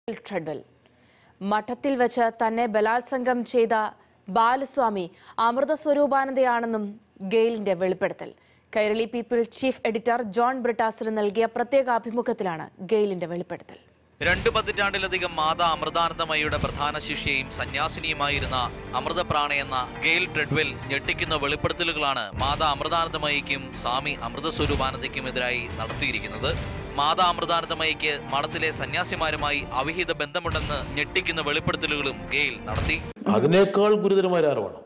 Treadwell. മഠത്തിൽ വെച്ച് തന്നെ ബലാത്സംഗം ചെയ്ത ബാലസ്വാമി അമൃത സ്വരൂപാനന്ദയാണെന്നും ഗെയിലിന്റെ വെളിപ്പെടുത്തൽ. Kairali people chief editor John ബ്രിട്ടാസിന് നൽകിയ പ്രത്യേക അഭിമുഖത്തിലാണ് ഗെയിലിന്റെ വെളിപ്പെടുത്തൽ. 2 പതിറ്റാണ്ടിലധികം മാതാ അമൃതാനന്ദമയിയുടെ പ്രധാന ശിഷ്യയും സന്യാസിനിയുമായിരുന്ന അമൃതപ്രാണ എന്ന ഗെയിൽ ട്രെഡ്വെൽ ഞെട്ടിക്കുന്ന വെളിപ്പെടുത്തലുകളാണ് മാതാ അമൃതാനന്ദമയിക്കും സ്വാമി അമൃതസ്വരൂപാനന്ദയ്ക്കുമെതിരായി നടത്തിയിരിക്കുന്നത്. മാതാ അമൃതാനന്ദമയിക്ക് മഠത്തിലെ സന്യാസിമാരുമായി അവിഹിത ബന്ധമുണ്ടെന്ന് ഞെട്ടിക്കുന്ന വെളിപ്പെടുത്തലുകളും ഗെയിൽ നടത്തി. അതിനേക്കാൾ ഗുരുതരമായ ആരോപണം,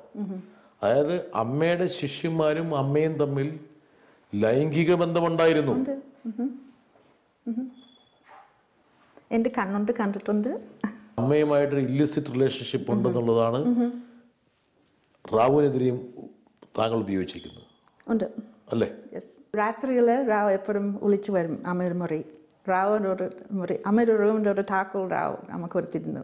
അതായത് അമ്മയുടെ ശിഷ്യന്മാരും അമ്മയും തമ്മിൽ ലൈംഗിക ബന്ധമുണ്ടായിരുന്നു. എന്റെ കണ്ണുണ്ട്, കണ്ടിട്ടുണ്ട്. അമ്മയുമായിട്ടൊരു ഇല്ലിസിറ്റ് റിലേഷൻഷിപ്പ് ഉണ്ടെന്നുള്ളതാണ് റാവുവിനെതിരെയും താങ്കൾ ഉപയോഗിച്ചിരിക്കുന്നത് അല്ലേ? രാത്രിയിൽ റാവ് എപ്പോഴും വിളിച്ചു വരും. അമീർ മുറി അമീർ റൂമിൻ്റെ ഒരു താക്കോൽ റാവ് നമുക്ക് കൊടുത്തിരുന്നു.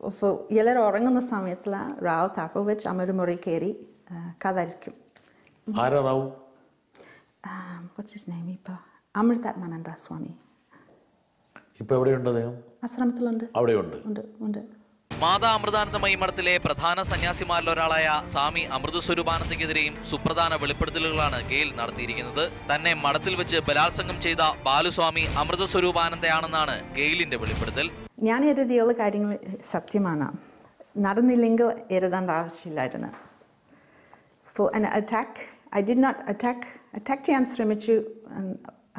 അപ്പോൾ എല്ലാവരും ഉറങ്ങുന്ന സമയത്തിൽ റാവ് താക്കോൽ വെച്ച് അമീർ മുറി കയറി കഥരിക്കും. ആരാ റാവു? ഇപ്പോൾ അമൃതാത്മാനന്ദ സ്വാമി. ഇപ്പൊ എവിടെയുണ്ട് അദ്ദേഹം? ആശ്രമത്തിലുണ്ട്. അവിടെയുണ്ട്. മാതാ അമൃതാനന്ദമയി മഠത്തിലെ പ്രധാന സന്യാസിമാരിലൊരാളായ സ്വാമി അമൃതസ്വരൂപാനന്ദയ്ക്കെതിരെയും സുപ്രധാന വെളിപ്പെടുത്തലുകളാണ് ഗെയിൽ നടത്തിയിരിക്കുന്നത്. തന്നെ മഠത്തിൽ വെച്ച് ബലാത്സംഗം ചെയ്ത ബാലുസ്വാമി അമൃതസ്വരൂപാനന്ദയാണെന്നാണ് ഗെയിലിന്റെ വെളിപ്പെടുത്തൽ. ഞാൻ എഴുതിയുള്ള കാര്യങ്ങൾ സത്യമാണ്. നടന്നില്ലെങ്കിൽ എഴുതേണ്ട ആവശ്യമില്ലായിരുന്നു. For an attack, I did not attack ചെയ്യാൻ ശ്രമിച്ചു,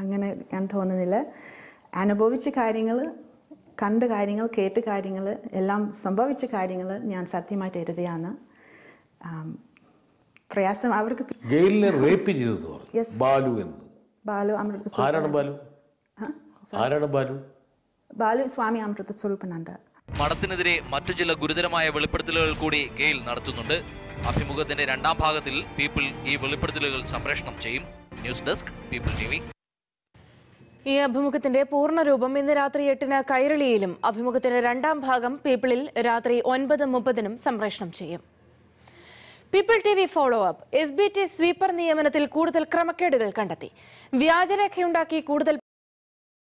അങ്ങനെ ഞാൻ തോന്നുന്നില്ല. അനുഭവിച്ച കാര്യങ്ങൾ, കണ്ട കാര്യങ്ങൾ, കേട്ട കാര്യങ്ങൾ, എല്ലാം സംഭവിച്ച കാര്യങ്ങൾ ഞാൻ സത്യമായിട്ട് എഴുതിയാണ്. പ്രയാസം അവർക്ക് ഗെയിലിനെ റേപ്പ് ചെയ്തു ബാലു എന്ന്. ബാലു ബാലു സ്വാമി അമൃത സ്വരൂപാനന്ദ. മഠത്തിനെതിരെ മറ്റു ചില ഗുരുതരമായ വെളിപ്പെടുത്തലുകൾ കൂടി ഗെയിൽ നടത്തുന്നുണ്ട്. അഭിമുഖത്തിന്റെ 2ാം ഭാഗത്തിൽ പീപ്പിൾ ഈ വെളിപ്പെടുത്തലുകൾ സംപ്രേഷണം ചെയ്യും. News desk, people TV. ഈ അഭിമുഖത്തിന്റെ പൂർണ്ണരൂപം ഇന്ന് രാത്രി 8-ന് കൈരളിയിലും അഭിമുഖത്തിന്റെ 2ാം ഭാഗം പീപ്പിളിൽ രാത്രി 9:30-നും സംപ്രേഷണം ചെയ്യും. People TV follow up. SBT sweeper നിയമനത്തിൽ കൂടുതൽ ക്രമക്കേടുകൾ കണ്ടെത്തി. വ്യാജരേഖയുണ്ടാക്കി കൂടുതൽ